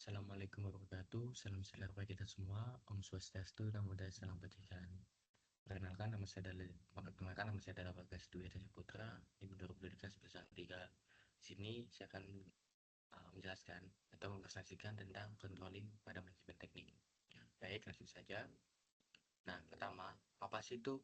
Assalamualaikum warahmatullahi wabarakatuh. Salam sejahtera bagi kita semua. Om Swastiastu, Namo Buddhaya, Salam Kebajikan. Perkenalkan nama saya adalah Bagas Dwi Hadi Putra. Di Menurut Pendidikan sebesar 3. Di sini saya akan menjelaskan atau mempresentasikan tentang controlling pada manajemen teknik. Baik, langsung saja. Nah, pertama, apa sih itu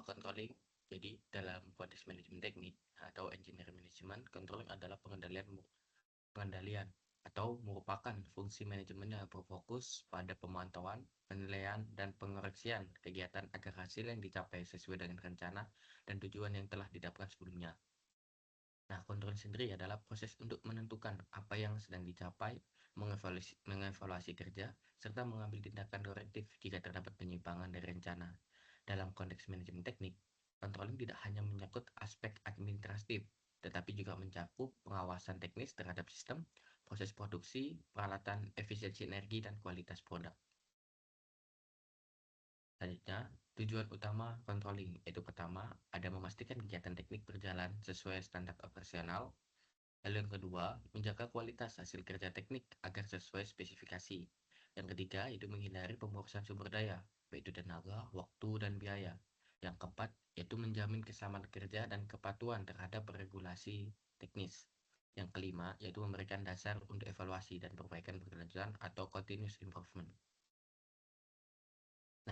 controlling? Jadi, dalam konteks manajemen teknik atau engineering management, controlling adalah pengendalian atau merupakan fungsi manajemen yang berfokus pada pemantauan, penilaian, dan pengoreksian kegiatan agar hasil yang dicapai sesuai dengan rencana dan tujuan yang telah ditetapkan sebelumnya. Nah, kontrol sendiri adalah proses untuk menentukan apa yang sedang dicapai, mengevaluasi kerja, serta mengambil tindakan korektif jika terdapat penyimpangan dari rencana. Dalam konteks manajemen teknik, controlling tidak hanya menyangkut aspek administratif, tetapi juga mencakup pengawasan teknis terhadap sistem, proses produksi, peralatan, efisiensi energi, dan kualitas produk. Selanjutnya, tujuan utama controlling yaitu pertama, ada memastikan kegiatan teknik berjalan sesuai standar operasional. Lalu yang kedua, menjaga kualitas hasil kerja teknik agar sesuai spesifikasi. Yang ketiga, itu menghindari pemborosan sumber daya, yaitu tenaga, waktu, dan biaya. Yang keempat, yaitu menjamin keselamatan kerja dan kepatuhan terhadap regulasi teknis. Yang kelima, yaitu memberikan dasar untuk evaluasi dan perbaikan berkelanjutan atau continuous improvement.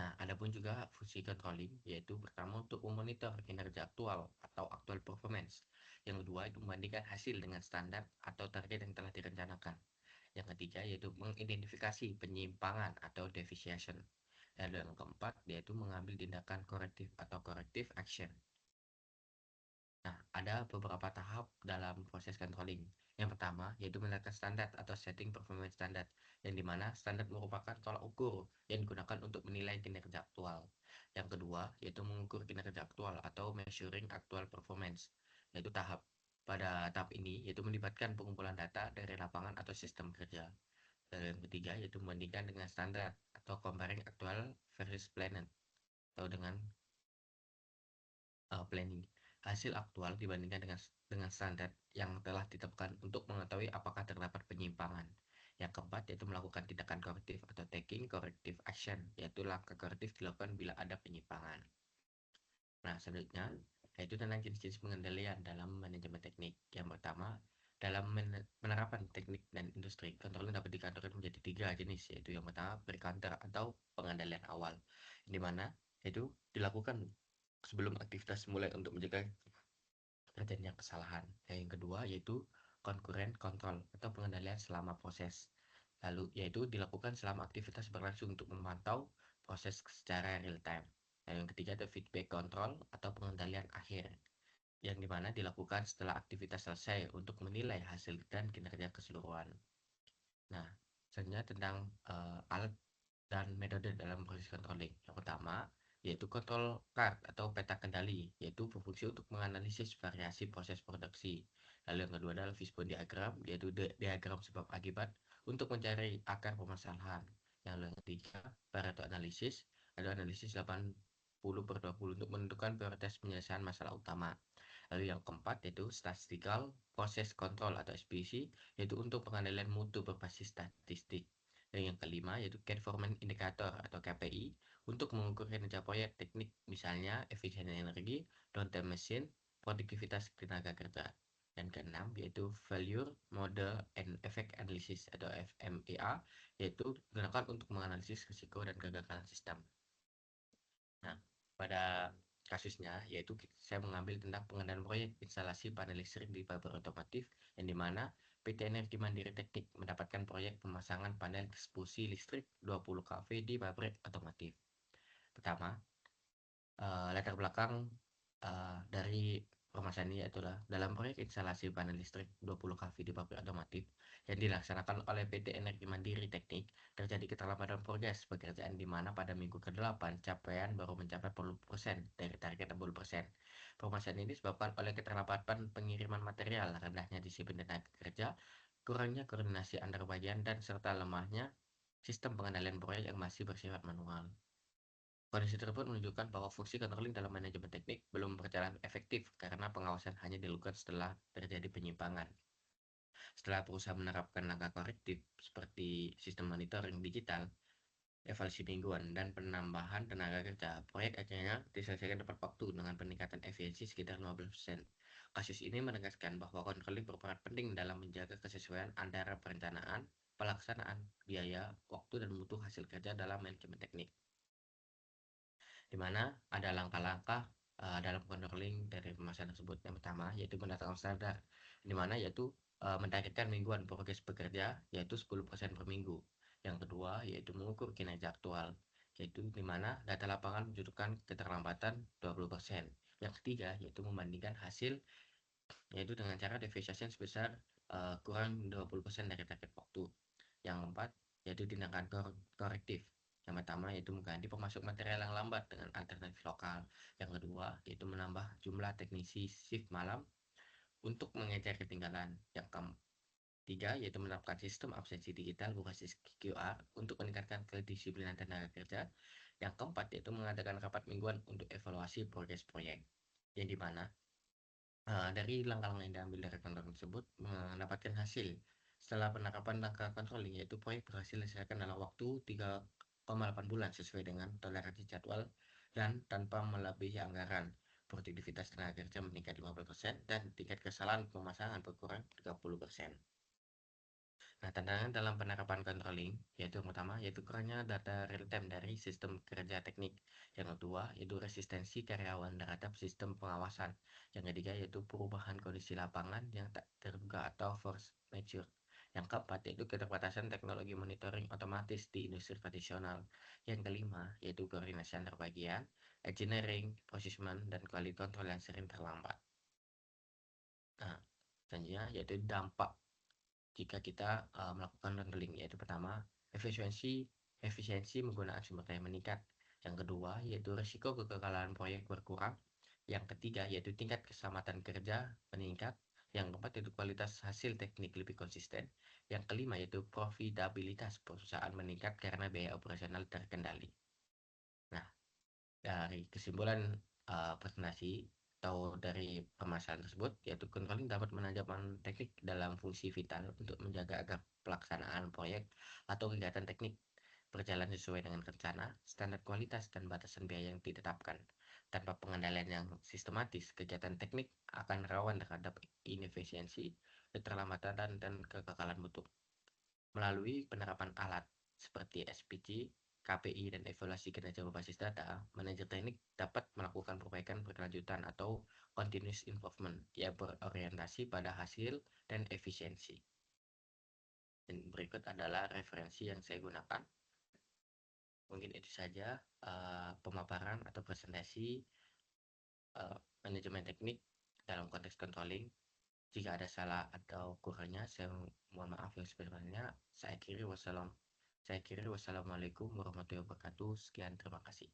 Nah, ada pun juga fungsi controlling, yaitu pertama untuk memonitor kinerja aktual atau actual performance. Yang kedua, itu membandingkan hasil dengan standar atau target yang telah direncanakan. Yang ketiga, yaitu mengidentifikasi penyimpangan atau deviation. Dan yang keempat, yaitu mengambil tindakan korektif atau corrective action. Nah, ada beberapa tahap dalam proses controlling. Yang pertama, yaitu menetapkan standar atau setting performance standard, yang dimana standar merupakan tolak ukur yang digunakan untuk menilai kinerja aktual. Yang kedua, yaitu mengukur kinerja aktual atau measuring actual performance, yaitu pada tahap ini, yaitu melibatkan pengumpulan data dari lapangan atau sistem kerja. Dan yang ketiga, yaitu membandingkan dengan standar atau comparing actual versus planned, atau dengan planning. Hasil aktual dibandingkan dengan standar yang telah ditetapkan untuk mengetahui apakah terdapat penyimpangan. Yang keempat, yaitu melakukan tindakan korektif atau taking corrective action, yaitu langkah korektif dilakukan bila ada penyimpangan. Nah, selanjutnya, yaitu tentang jenis-jenis pengendalian dalam manajemen teknik. Yang pertama, dalam penerapan teknik dan industri, controlling dapat dikategorikan menjadi 3 jenis, yaitu yang pertama, pre-counter atau pengendalian awal, di mana itu dilakukan sebelum aktivitas mulai untuk mencegah terjadinya kesalahan. Dan yang kedua yaitu concurrent control atau pengendalian selama proses. Lalu yaitu dilakukan selama aktivitas berlangsung untuk memantau proses secara real time. Dan yang ketiga ada feedback control atau pengendalian akhir, yang dimana dilakukan setelah aktivitas selesai untuk menilai hasil dan kinerja keseluruhan. Nah, selanjutnya tentang alat dan metode dalam proses controlling. Yang pertama, yaitu control card atau peta kendali, yaitu berfungsi untuk menganalisis variasi proses produksi. Lalu yang kedua adalah fishbone diagram, yaitu diagram sebab akibat untuk mencari akar permasalahan. Lalu yang ketiga, Pareto analysis, ada analisis 80/20 untuk menentukan prioritas penyelesaian masalah utama. Lalu yang keempat yaitu statistical process control atau SPC, yaitu untuk pengendalian mutu berbasis statistik. Dan yang kelima yaitu Key Performance Indicator atau KPI untuk mengukur kinerja proyek teknik, misalnya efisiensi energi, downtime mesin, produktivitas tenaga kerja. Dan keenam yaitu Failure Model and Effect Analysis atau FMEA, yaitu digunakan untuk menganalisis risiko dan kegagalan sistem. Nah, pada kasusnya yaitu saya mengambil tentang pengendalian proyek instalasi panel listrik di pabrik otomotif, yang dimana PT Energi Mandiri Teknik mendapatkan proyek pemasangan panel distribusi listrik 20 kV di pabrik otomotif. Pertama, latar belakang dari permasalahan ini adalah dalam proyek instalasi panel listrik 20 kV di pabrik otomotif yang dilaksanakan oleh PT Energi Mandiri Teknik, terjadi keterlambatan progres pekerjaan di mana pada minggu ke-8 capaian baru mencapai 40% dari target 60%. Permasalahan ini disebabkan oleh keterlambatan pengiriman material, rendahnya disiplin tenaga kerja, kurangnya koordinasi antar bagian, dan serta lemahnya sistem pengendalian proyek yang masih bersifat manual. Kondisi tersebut menunjukkan bahwa fungsi controlling dalam manajemen teknik belum berjalan efektif karena pengawasan hanya dilakukan setelah terjadi penyimpangan. Setelah perusahaan menerapkan langkah korektif seperti sistem monitoring digital, evaluasi mingguan, dan penambahan tenaga kerja, proyek akhirnya diselesaikan tepat waktu dengan peningkatan efisiensi sekitar 15%. Kasus ini menegaskan bahwa controlling berperan penting dalam menjaga kesesuaian antara perencanaan, pelaksanaan, biaya, waktu, dan mutu hasil kerja dalam manajemen teknik, di mana ada langkah-langkah dalam controlling dari permasalahan tersebut. Yang pertama yaitu menetapkan standar, di mana yaitu mentargetkan mingguan progres bekerja yaitu 10% per minggu. Yang kedua yaitu mengukur kinerja aktual, yaitu di mana data lapangan menunjukkan keterlambatan 20%. Yang ketiga yaitu membandingkan hasil, yaitu dengan cara deviation sebesar kurang 20% dari target waktu. Yang keempat yaitu tindakan korektif. Yang pertama yaitu mengganti pemasok material yang lambat dengan alternatif lokal. Yang kedua yaitu menambah jumlah teknisi shift malam untuk mengejar ketinggalan. Yang ketiga yaitu menerapkan sistem absensi digital berbasis QR untuk meningkatkan kedisiplinan tenaga kerja. Yang keempat yaitu mengadakan rapat mingguan untuk evaluasi progres proyek, yang dimana dari langkah-langkah yang diambil dari kontrol tersebut mendapatkan hasil. Setelah penerapan langkah controlling, yaitu proyek berhasil diselesaikan dalam waktu 3,8 bulan sesuai dengan toleransi jadwal dan tanpa melebihi anggaran. Produktivitas tenaga kerja meningkat 50% dan tingkat kesalahan pemasangan berkurang 30%. Nah, tantangan dalam penerapan controlling yaitu yang pertama yaitu kurangnya data real time dari sistem kerja teknik. Yang kedua yaitu resistensi karyawan terhadap sistem pengawasan. Yang ketiga yaitu perubahan kondisi lapangan yang tak terduga atau force majeure. Yang keempat yaitu keterbatasan teknologi monitoring otomatis di industri tradisional. Yang kelima yaitu koordinasi antar bagian, engineering, procurement, dan quality control yang sering terlambat. Nah, selanjutnya yaitu dampak jika kita melakukan bundling, yaitu pertama efisiensi menggunakan sumber daya meningkat. Yang kedua yaitu risiko kegagalan proyek berkurang. Yang ketiga yaitu tingkat keselamatan kerja meningkat. Yang keempat yaitu kualitas hasil teknik lebih konsisten. Yang kelima yaitu profitabilitas perusahaan meningkat karena biaya operasional terkendali. Nah, dari kesimpulan presentasi atau dari permasalahan tersebut, yaitu controlling dapat menanamkan teknik dalam fungsi vital untuk menjaga agar pelaksanaan proyek atau kegiatan teknik berjalan sesuai dengan rencana, standar kualitas, dan batasan biaya yang ditetapkan. Tanpa pengendalian yang sistematis, kegiatan teknik akan rawan terhadap inefisiensi, keterlambatan, dan kegagalan mutu. Melalui penerapan alat seperti SPG, KPI, dan evaluasi kinerja berbasis data, manajer teknik dapat melakukan perbaikan berkelanjutan atau continuous improvement yang berorientasi pada hasil dan efisiensi. Dan berikut adalah referensi yang saya gunakan. Mungkin itu saja pemaparan atau presentasi manajemen teknik dalam konteks controlling. Jika ada salah atau kurangnya, saya mohon maaf yang sebenarnya. Saya kiri wassalamualaikum warahmatullahi wabarakatuh. Sekian, terima kasih.